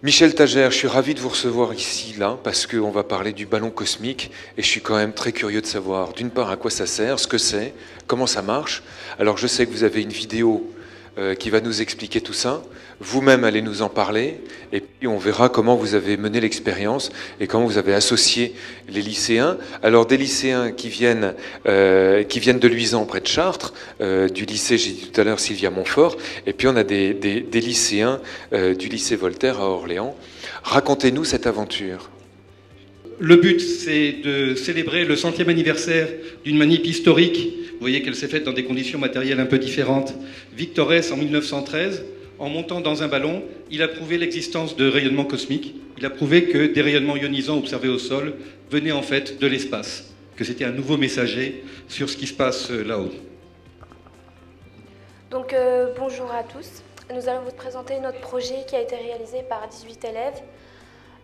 Michel Tagère, je suis ravi de vous recevoir ici, là, parce qu'on va parler du ballon cosmique, et je suis quand même très curieux de savoir, d'une part, à quoi ça sert, ce que c'est, comment ça marche. Alors je sais que vous avez une vidéo qui va nous expliquer tout ça. Vous-même allez nous en parler, et puis on verra comment vous avez mené l'expérience, et comment vous avez associé les lycéens. Alors des lycéens qui viennent de Luisan, près de Chartres, du lycée, j'ai dit tout à l'heure, Sylvia Montfort, et puis on a des lycéens du lycée Voltaire à Orléans. Racontez-nous cette aventure. Le but, c'est de célébrer le 100e anniversaire d'une manip historique. Vous voyez qu'elle s'est faite dans des conditions matérielles un peu différentes. Victor Hess, en 1913, en montant dans un ballon, il a prouvé l'existence de rayonnements cosmiques. Il a prouvé que des rayonnements ionisants observés au sol venaient en fait de l'espace, que c'était un nouveau messager sur ce qui se passe là-haut. Donc bonjour à tous. Nous allons vous présenter notre projet qui a été réalisé par 18 élèves.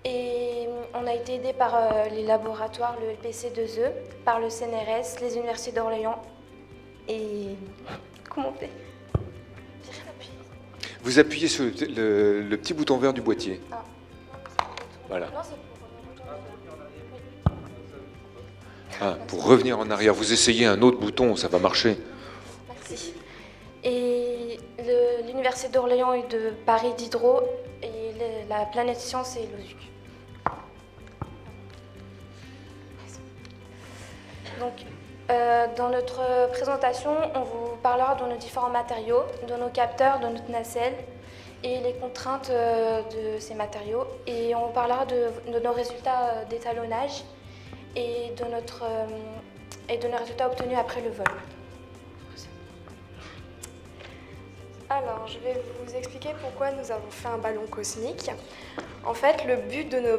Et on a été aidé par les laboratoires, le LPC2E, par le CNRS, les universités d'Orléans et... Comment on fait? Vous appuyez sur le petit bouton vert du boîtier. Ah. Voilà. Non, c'est pour Pour revenir en arrière. Vous essayez un autre bouton, ça va marcher. Merci. Et l'université d'Orléans et de Paris Diderot et la planète science et l'OSUC. Donc, dans notre présentation, on vous parlera de nos différents matériaux, de nos capteurs, de notre nacelle et les contraintes de ces matériaux. Et on parlera de nos résultats d'étalonnage et de nos résultats obtenus après le vol. Alors, je vais vous expliquer pourquoi nous avons fait un ballon cosmique. En fait, le but de notre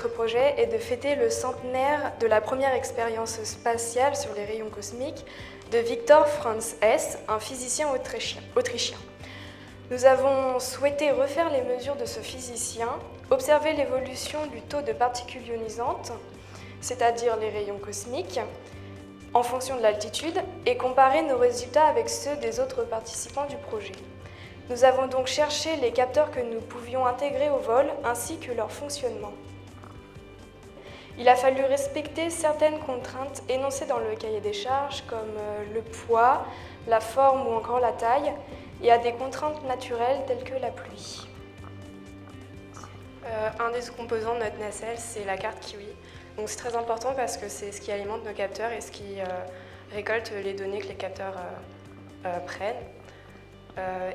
projet est de fêter le centenaire de la première expérience spatiale sur les rayons cosmiques de Victor Franz Hess, un physicien autrichien. Nous avons souhaité refaire les mesures de ce physicien, observer l'évolution du taux de particules ionisantes, c'est-à-dire les rayons cosmiques, en fonction de l'altitude, et comparer nos résultats avec ceux des autres participants du projet. Nous avons donc cherché les capteurs que nous pouvions intégrer au vol, ainsi que leur fonctionnement. Il a fallu respecter certaines contraintes énoncées dans le cahier des charges, comme le poids, la forme ou encore la taille, et à des contraintes naturelles telles que la pluie. Un des composants de notre nacelle, c'est la carte Kiwi. Donc c'est très important parce que c'est ce qui alimente nos capteurs et ce qui récolte les données que les capteurs prennent.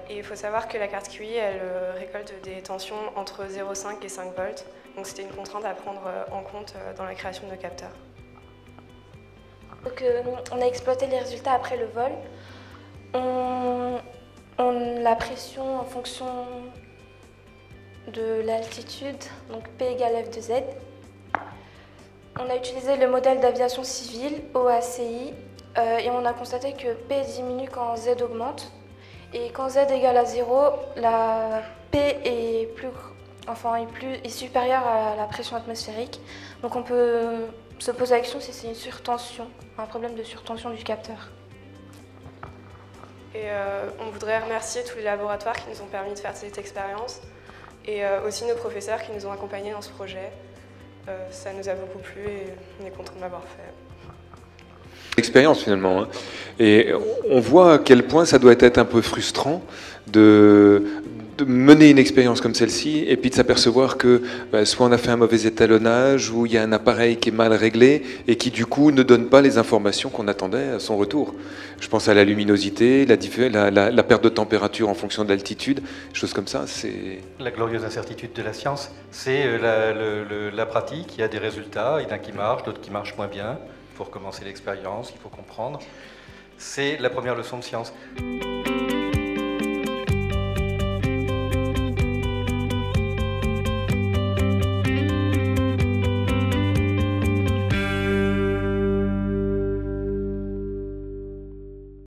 Et il faut savoir que la carte Kiwi, elle récolte des tensions entre 0,5 et 5 volts. Donc c'était une contrainte à prendre en compte dans la création de nos capteurs. Donc, on a exploité les résultats après le vol. La pression en fonction de l'altitude, donc P égale F de Z. On a utilisé le modèle d'aviation civile, OACI, et on a constaté que P diminue quand Z augmente. Et quand Z égale à 0, la P est supérieure à la pression atmosphérique. Donc on peut se poser la question si c'est une surtension, un problème de surtension du capteur. Et on voudrait remercier tous les laboratoires qui nous ont permis de faire cette expérience et aussi nos professeurs qui nous ont accompagnés dans ce projet. Ça nous a beaucoup plu et on est content de l'avoir fait. Expérience finalement, hein. Et on voit à quel point ça doit être un peu frustrant de mener une expérience comme celle-ci et puis de s'apercevoir que soit on a fait un mauvais étalonnage ou il y a un appareil qui est mal réglé et qui du coup ne donne pas les informations qu'on attendait à son retour. Je pense à la luminosité, la perte de température en fonction de l'altitude, choses comme ça. C'est la glorieuse incertitude de la science, c'est la pratique. Il y a des résultats, il y en a qui marchent, d'autres qui marchent moins bien. Il faut recommencer l'expérience, il faut comprendre. C'est la première leçon de science.